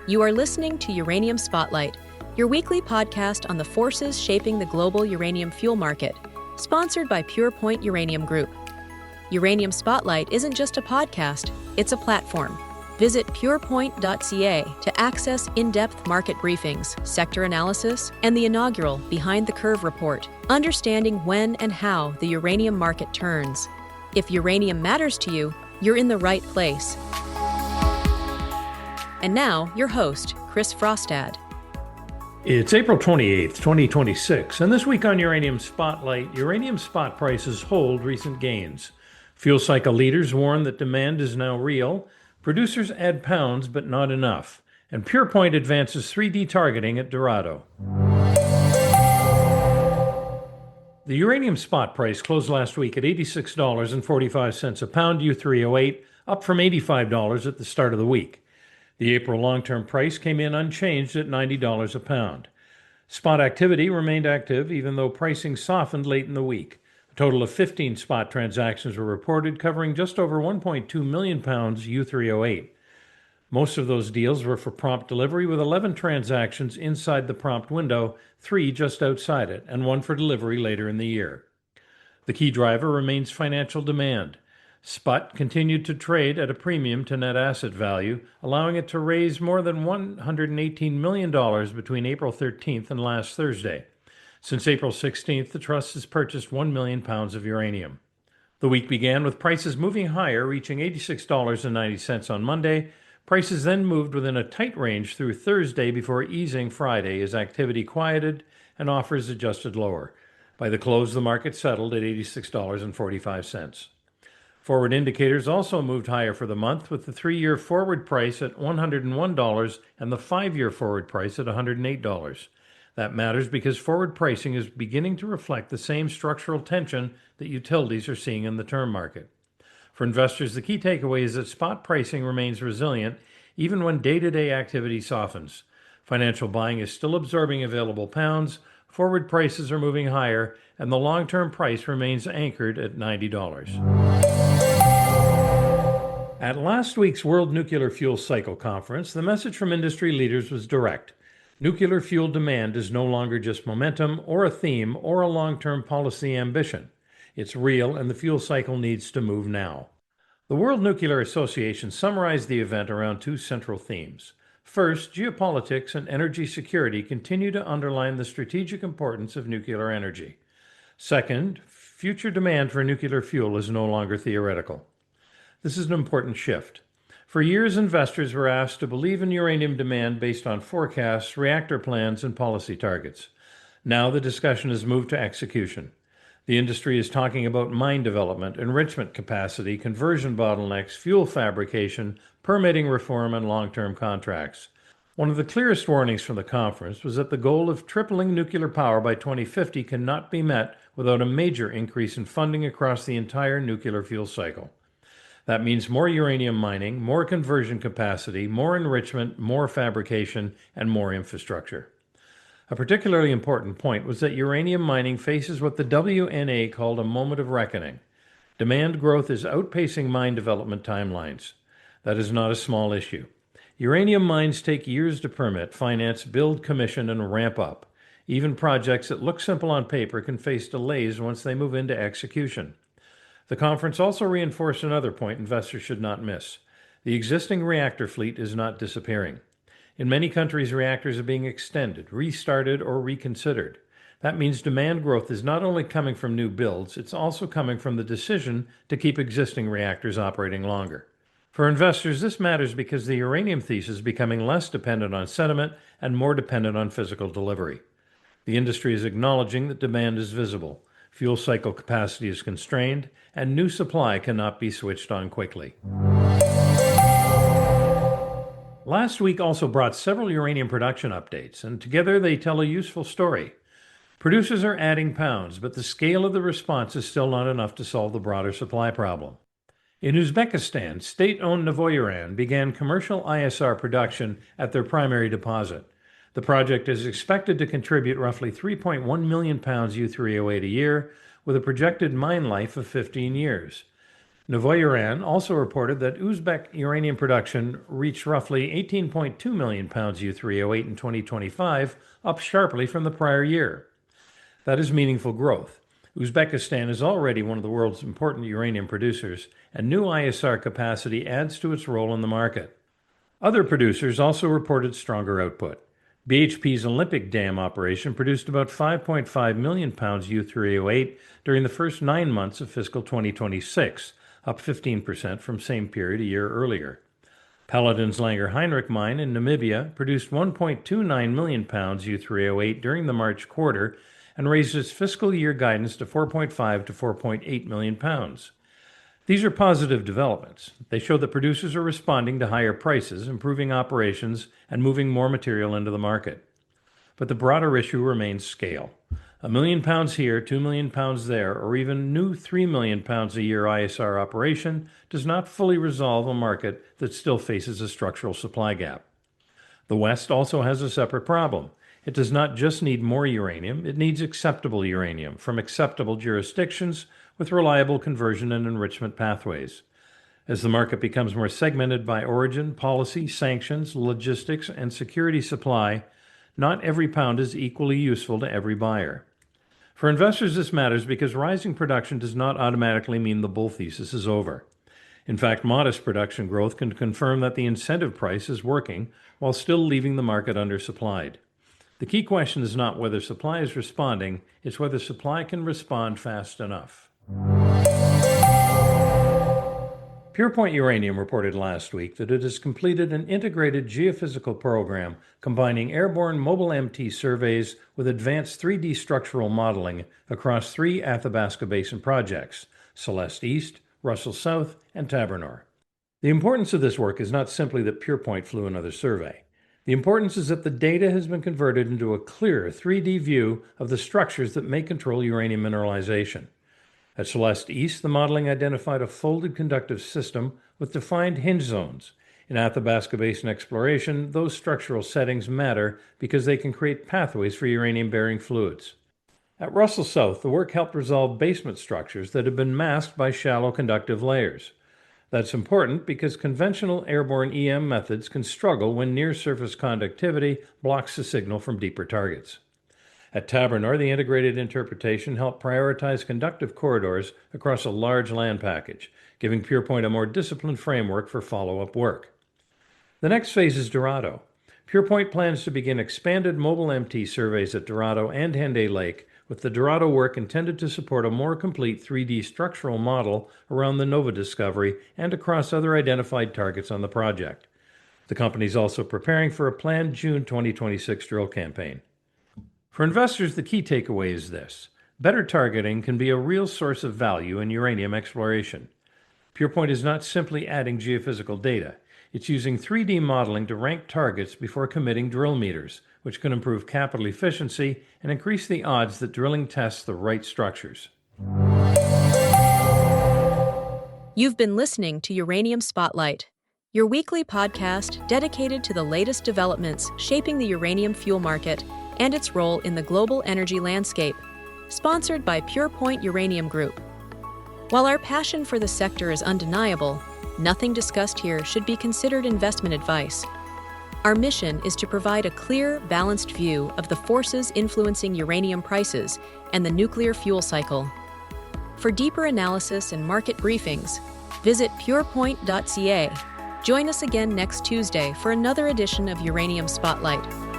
You are listening to Uranium Spotlight, your weekly podcast on the forces shaping the global uranium fuel market, sponsored by Purepoint Uranium Group. Uranium Spotlight isn't just a podcast, it's a platform. Visit purepoint.ca to access in-depth market briefings, sector analysis, and the inaugural Behind the Curve report, understanding when and how the uranium market turns. If uranium matters to you, you're in the right place. And now, your host, Chris Frostad. It's April 28th, 2026, and this week on Uranium Spotlight, uranium spot prices hold recent gains. Fuel cycle leaders warn that demand is now real, producers add pounds but not enough, and Purepoint advances 3D targeting at Dorado. The uranium spot price closed last week at $86.45 a pound U3O8, up from $85 at the start of the week. The April long-term price came in unchanged at $90 a pound. Spot activity remained active even though pricing softened late in the week. A total of 15 spot transactions were reported, covering just over 1.2 million pounds U3O8. Most of those deals were for prompt delivery, with 11 transactions inside the prompt window, 3 just outside it, and 1 for delivery later in the year. The key driver remains financial demand. SPUT continued to trade at a premium to net asset value, allowing it to raise more than $118 million between April 13th and last Thursday. Since April 16th, the trust has purchased 1 million pounds of uranium. The week began with prices moving higher, reaching $86.90 on Monday. Prices then moved within a tight range through Thursday before easing Friday as activity quieted and offers adjusted lower. By the close, the market settled at $86.45. Forward indicators also moved higher for the month, with the 3-year forward price at $101 and the 5-year forward price at $108. That matters because forward pricing is beginning to reflect the same structural tension that utilities are seeing in the term market. For investors, the key takeaway is that spot pricing remains resilient even when day-to-day activity softens. Financial buying is still absorbing available pounds, forward prices are moving higher, and the long-term price remains anchored at $90. At last week's World Nuclear Fuel Cycle Conference, the message from industry leaders was direct. Nuclear fuel demand is no longer just momentum or a theme or a long-term policy ambition. It's real, and the fuel cycle needs to move now. The World Nuclear Association summarized the event around 2 central themes. First, geopolitics and energy security continue to underline the strategic importance of nuclear energy. Second, future demand for nuclear fuel is no longer theoretical. This is an important shift. For years, investors were asked to believe in uranium demand based on forecasts, reactor plans, and policy targets. Now the discussion has moved to execution. The industry is talking about mine development, enrichment capacity, conversion bottlenecks, fuel fabrication, permitting reform, and long-term contracts. One of the clearest warnings from the conference was that the goal of tripling nuclear power by 2050 cannot be met without a major increase in funding across the entire nuclear fuel cycle. That means more uranium mining, more conversion capacity, more enrichment, more fabrication, and more infrastructure. A particularly important point was that uranium mining faces what the WNA called a moment of reckoning. Demand growth is outpacing mine development timelines. That is not a small issue. Uranium mines take years to permit, finance, build, commission, and ramp up. Even projects that look simple on paper can face delays once they move into execution. The conference also reinforced another point investors should not miss. The existing reactor fleet is not disappearing. In many countries, reactors are being extended, restarted, or reconsidered. That means demand growth is not only coming from new builds, it's also coming from the decision to keep existing reactors operating longer. For investors, this matters because the uranium thesis is becoming less dependent on sentiment and more dependent on physical delivery. The industry is acknowledging that demand is visible, fuel cycle capacity is constrained, and new supply cannot be switched on quickly. Last week also brought several uranium production updates, and together they tell a useful story. Producers are adding pounds, but the scale of the response is still not enough to solve the broader supply problem. In Uzbekistan, state-owned Novoyuran began commercial ISR production at their primary deposit. The project is expected to contribute roughly 3.1 million pounds U3O8 a year, with a projected mine life of 15 years. Novoyuran also reported that Uzbek uranium production reached roughly 18.2 million pounds U3O8 in 2025, up sharply from the prior year. That is meaningful growth. Uzbekistan is already one of the world's important uranium producers, and new ISR capacity adds to its role in the market. Other producers also reported stronger output. BHP's Olympic Dam operation produced about 5.5 million pounds U3O8 during the first 9 months of fiscal 2026, up 15% from same period a year earlier. Paladin's Langer Heinrich mine in Namibia produced 1.29 million pounds U3O8 during the March quarter and raised its fiscal year guidance to 4.5 to 4.8 million pounds. These are positive developments. They show that producers are responding to higher prices, improving operations, and moving more material into the market. But the broader issue remains scale. 1 million pounds here, 2 million pounds there, or even new 3 million pounds a year ISR operation does not fully resolve a market that still faces a structural supply gap. The West also has a separate problem. It does not just need more uranium, it needs acceptable uranium from acceptable jurisdictions with reliable conversion and enrichment pathways. As the market becomes more segmented by origin, policy, sanctions, logistics, and security supply, not every pound is equally useful to every buyer. For investors, this matters because rising production does not automatically mean the bull thesis is over. In fact, modest production growth can confirm that the incentive price is working while still leaving the market undersupplied. The key question is not whether supply is responding, it's whether supply can respond fast enough. Purepoint Uranium reported last week that it has completed an integrated geophysical program combining airborne mobile MT surveys with advanced 3D structural modeling across 3 Athabasca Basin projects, Celeste East, Russell South, and Tabernor. The importance of this work is not simply that Purepoint flew another survey. The importance is that the data has been converted into a clear 3D view of the structures that may control uranium mineralization. At Celeste East, the modeling identified a folded conductive system with defined hinge zones. In Athabasca Basin exploration, those structural settings matter because they can create pathways for uranium-bearing fluids. At Russell South, the work helped resolve basement structures that have been masked by shallow conductive layers. That's important because conventional airborne EM methods can struggle when near-surface conductivity blocks the signal from deeper targets. At Tabernor, the integrated interpretation helped prioritize conductive corridors across a large land package, giving Purepoint a more disciplined framework for follow-up work. The next phase is Dorado. Purepoint plans to begin expanded mobile MT surveys at Dorado and Henday Lake, with the Dorado work intended to support a more complete 3D structural model around the Nova discovery and across other identified targets on the project. The company is also preparing for a planned June 2026 drill campaign. For investors, the key takeaway is this. Better targeting can be a real source of value in uranium exploration. Purepoint is not simply adding geophysical data. It's using 3D modeling to rank targets before committing drill meters, which can improve capital efficiency and increase the odds that drilling tests the right structures. You've been listening to Uranium Spotlight, your weekly podcast dedicated to the latest developments shaping the uranium fuel market and its role in the global energy landscape, sponsored by Purepoint Uranium Group. While our passion for the sector is undeniable, nothing discussed here should be considered investment advice. Our mission is to provide a clear, balanced view of the forces influencing uranium prices and the nuclear fuel cycle. For deeper analysis and market briefings, visit purepoint.ca. Join us again next Tuesday for another edition of Uranium Spotlight.